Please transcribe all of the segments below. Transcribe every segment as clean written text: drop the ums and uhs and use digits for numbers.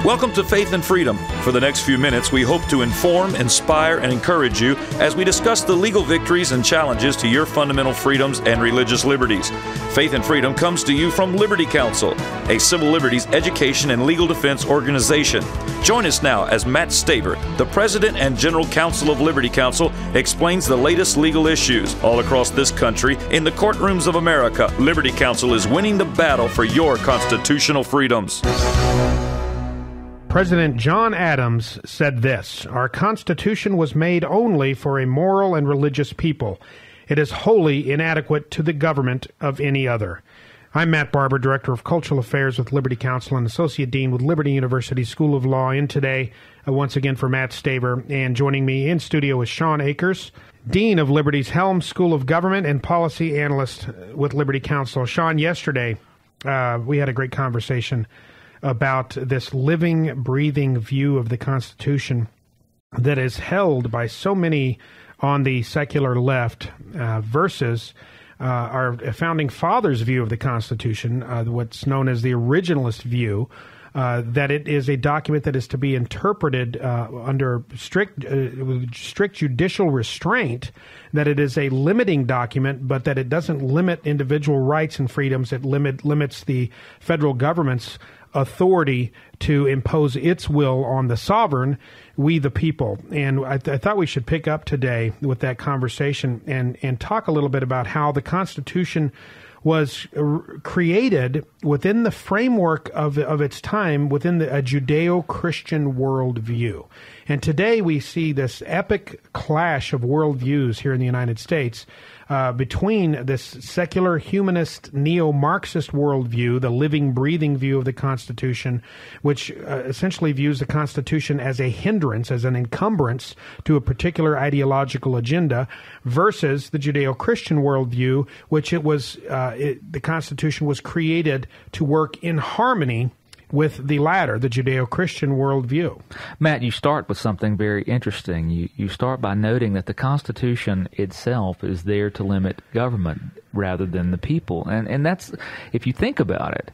Welcome to Faith and Freedom. For the next few minutes, we hope to inform, inspire, and encourage you as we discuss the legal victories and challenges to your fundamental freedoms and religious liberties. Faith and Freedom comes to you from Liberty Counsel, a civil liberties education and legal defense organization. Join us now as Matt Staver, the President and General Counsel of Liberty Counsel, explains the latest legal issues all across this country in the courtrooms of America. Liberty Counsel is winning the battle for your constitutional freedoms. President John Adams said this: "Our Constitution was made only for a moral and religious people. It is wholly inadequate to the government of any other." I'm Matt Barber, Director of Cultural Affairs with Liberty Counsel and Associate Dean with Liberty University School of Law. In today, once again for Matt Staver, and joining me in studio is Sean Akers, Dean of Liberty's Helms School of Government and Policy Analyst with Liberty Counsel. Sean, yesterday we had a great conversation about this living, breathing view of the Constitution that is held by so many on the secular left versus our founding fathers' view of the Constitution, what's known as the originalist view, that it is a document that is to be interpreted under strict judicial restraint, that it is a limiting document, but that it doesn't limit individual rights and freedoms. It limits the federal government's authority to impose its will on the sovereign, we the people. And I thought we should pick up today with that conversation and talk a little bit about how the Constitution was created within the framework of its time, within a Judeo-Christian worldview. And today we see this epic clash of worldviews here in the United States between this secular, humanist, neo-Marxist worldview, the living, breathing view of the Constitution, which essentially views the Constitution as a hindrance, as an encumbrance to a particular ideological agenda, versus the Judeo-Christian worldview, which the Constitution was created to work in harmony with the latter, the Judeo-Christian worldview. Matt, you start with something very interesting. You start by noting that the Constitution itself is there to limit government rather than the people. And that's, if you think about it,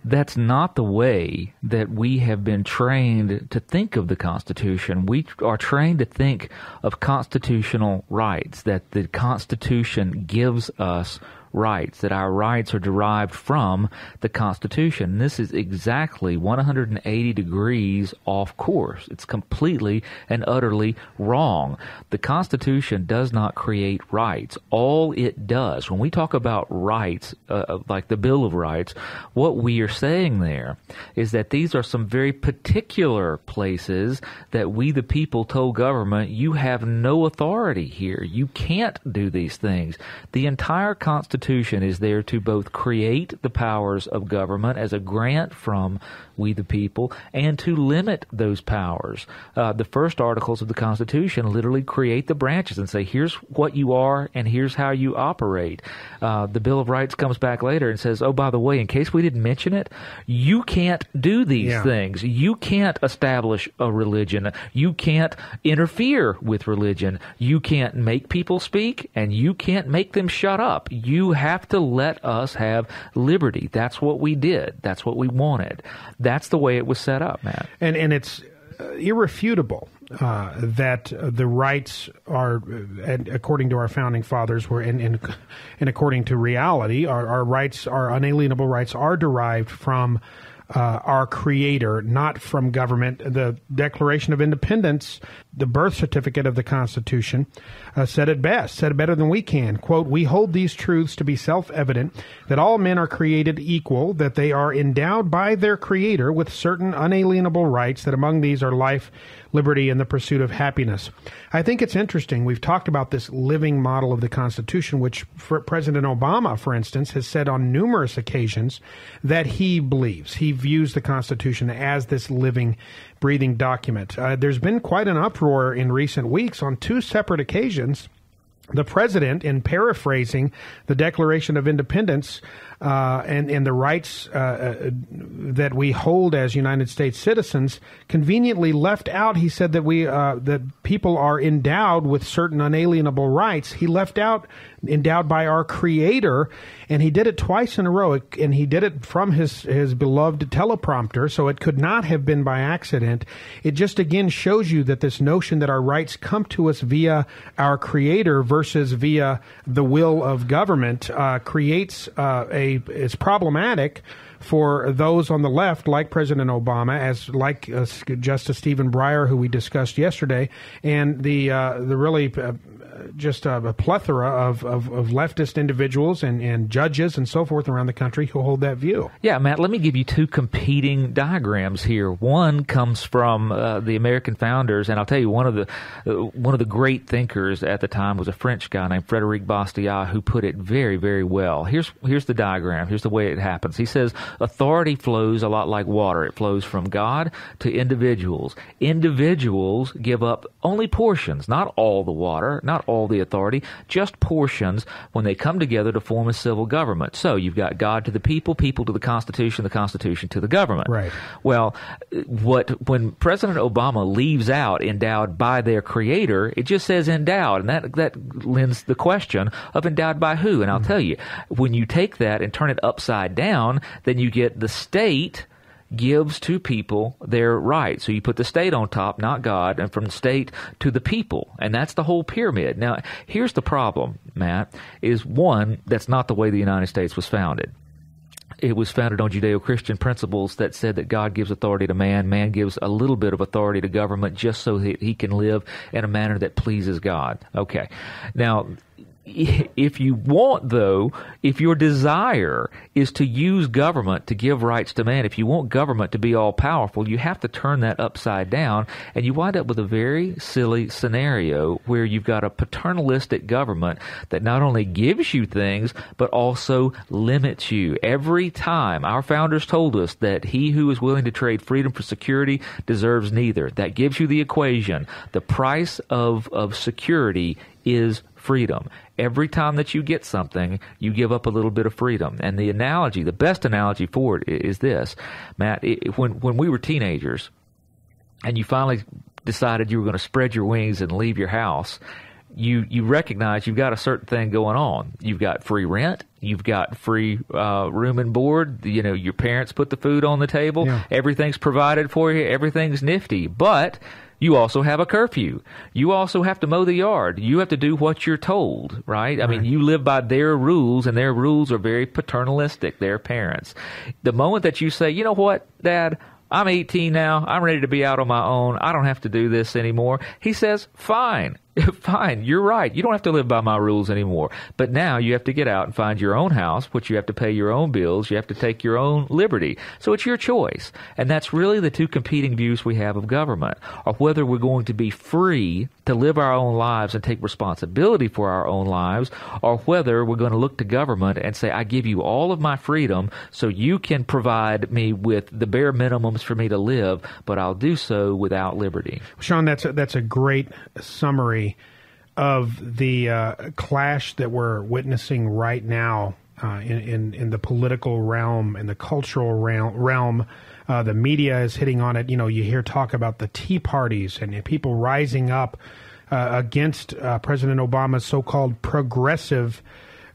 that's not the way that we have been trained to think of the Constitution. We are trained to think of constitutional rights, that the Constitution gives us rights, that our rights are derived from the Constitution. This is exactly 180 degrees off course. It's completely and utterly wrong. The Constitution does not create rights. All it does, when we talk about rights, like the Bill of Rights, what we are saying there is that these are some very particular places that we the people told government, you have no authority here. You can't do these things. The entire Constitution is there to both create the powers of government as a grant from we the people and to limit those powers. The first articles of the Constitution literally create the branches and say, here's what you are and here's how you operate. The Bill of Rights comes back later and says, oh, by the way, in case we didn't mention it, you can't do these things. You can't establish a religion. You can't interfere with religion. You can't make people speak, and you can't make them shut up. You have to let us have liberty. That's what we did. That's what we wanted. That's the way it was set up, Matt. And it's irrefutable that the rights are, according to our founding fathers, were and according to reality, our rights, our unalienable rights, are derived from our Creator, not from government. The Declaration of Independence, the birth certificate of the Constitution, said it best, said it better than we can. Quote, "We hold these truths to be self-evident, that all men are created equal, that they are endowed by their Creator with certain unalienable rights, that among these are life, liberty, and the pursuit of happiness." I think it's interesting. We've talked about this living model of the Constitution, which President Obama, for instance, has said on numerous occasions that he believes. He views the Constitution as this living, breathing document. There's been quite an uproar in recent weeks on two separate occasions. The president, in paraphrasing the Declaration of Independence and the rights that we hold as United States citizens conveniently left out. He said that that people are endowed with certain unalienable rights. He left out endowed by our Creator, and he did it twice in a row, and he did it from his beloved teleprompter, so it could not have been by accident. It just again shows you that this notion that our rights come to us via our Creator versus via the will of government is problematic for those on the left, like President Obama, like Justice Stephen Breyer, who we discussed yesterday, and the really just a plethora of leftist individuals and judges and so forth around the country who hold that view. Yeah, Matt, let me give you two competing diagrams here. One comes from the American founders, and I'll tell you, one of the great thinkers at the time was a French guy named Frédéric Bastiat, who put it very, very well. Here's the diagram. Here's the way it happens. He says, authority flows a lot like water. It flows from God to individuals. Individuals give up only portions, not all the water, not all the authority, just portions when they come together to form a civil government. So you've got God to the people to the Constitution to the government. Right. Well, when President Obama leaves out endowed by their Creator, it just says endowed, and that lends the question of endowed by who? And I'll tell you, when you take that and turn it upside down, then you get the state gives to people their rights. So you put the state on top, not God, and from the state to the people. And that's the whole pyramid. Now, here's the problem, Matt, is one, that's not the way the United States was founded. It was founded on Judeo-Christian principles that said that God gives authority to man. Man gives a little bit of authority to government just so that he can live in a manner that pleases God. Okay. Now, if you want, though, if your desire is to use government to give rights to man, if you want government to be all-powerful, you have to turn that upside down, and you wind up with a very silly scenario where you've got a paternalistic government that not only gives you things, but also limits you. Every time our founders told us that he who is willing to trade freedom for security deserves neither. That gives you the equation. The price of security is freedom. Every time that you get something, you give up a little bit of freedom. And the best analogy for it is this, Matt. When we were teenagers, and you finally decided you were going to spread your wings and leave your house, you recognize you've got a certain thing going on. You've got free rent. You've got free room and board. You know, your parents put the food on the table. Yeah. Everything's provided for you. Everything's nifty. But you also have a curfew. You also have to mow the yard. You have to do what you're told, right? I mean, you live by their rules, and their rules are very paternalistic, their parents. The moment that you say, you know what, Dad, I'm 18 now. I'm ready to be out on my own. I don't have to do this anymore. He says, fine. Fine, you're right. You don't have to live by my rules anymore. But now you have to get out and find your own house, which you have to pay your own bills. You have to take your own liberty. So it's your choice. And that's really the two competing views we have of government, or whether we're going to be free to live our own lives and take responsibility for our own lives, or whether we're going to look to government and say, I give you all of my freedom so you can provide me with the bare minimums for me to live, but I'll do so without liberty. Sean, that's a great summary of the clash that we're witnessing right now in the political realm, in the cultural realm. The media is hitting on it. You know, you hear talk about the Tea Parties and people rising up against President Obama's so-called progressive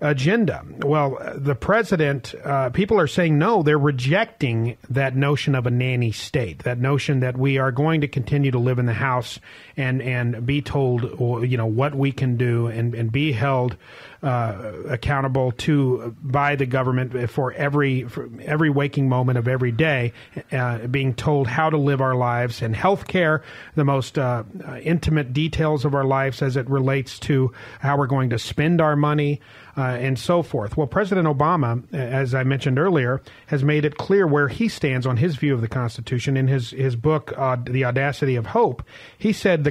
agenda. Well, the president, people are saying no, they're rejecting that notion of a nanny state, that notion that we are going to continue to live in the house and be told, you know, what we can do and be held accountable by the government for every waking moment of every day, being told how to live our lives, and healthcare, the most intimate details of our lives as it relates to how we're going to spend our money, and so forth. Well, President Obama, as I mentioned earlier, has made it clear where he stands on his view of the Constitution. In his book, The Audacity of Hope, he said,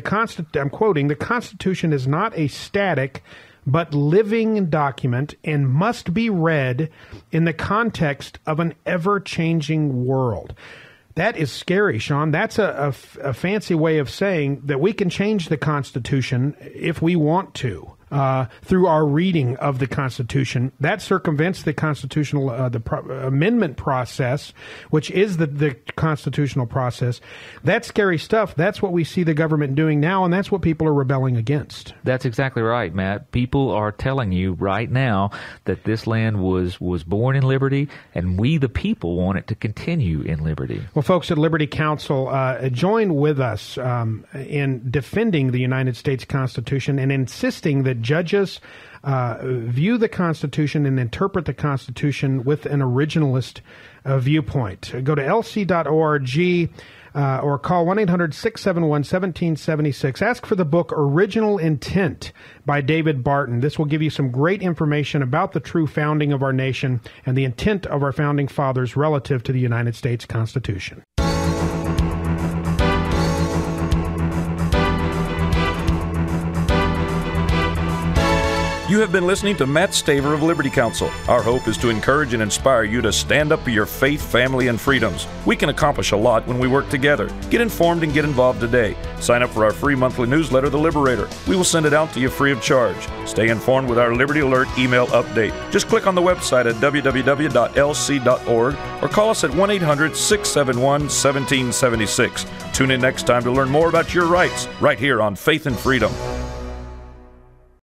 I'm quoting, "The Constitution is not a static but living document and must be read in the context of an ever-changing world." That is scary, Sean. That's a fancy way of saying that we can change the Constitution if we want to. through our reading of the Constitution. That circumvents the constitutional amendment process, which is the constitutional process. That's scary stuff. That's what we see the government doing now, and that's what people are rebelling against. That's exactly right, Matt. People are telling you right now that this land was born in liberty, and we, the people, want it to continue in liberty. Well, folks at Liberty Counsel, join with us in defending the United States Constitution and insisting that judges view the Constitution and interpret the Constitution with an originalist viewpoint. Go to lc.org or call 1-800-671-1776. Ask for the book Original Intent by David Barton. This will give you some great information about the true founding of our nation and the intent of our founding fathers relative to the United States Constitution. You have been listening to Matt Staver of Liberty Counsel. Our hope is to encourage and inspire you to stand up for your faith, family, and freedoms. We can accomplish a lot when we work together. Get informed and get involved today. Sign up for our free monthly newsletter, The Liberator. We will send it out to you free of charge. Stay informed with our Liberty Alert email update. Just click on the website at www.lc.org or call us at 1-800-671-1776. Tune in next time to learn more about your rights right here on Faith and Freedom.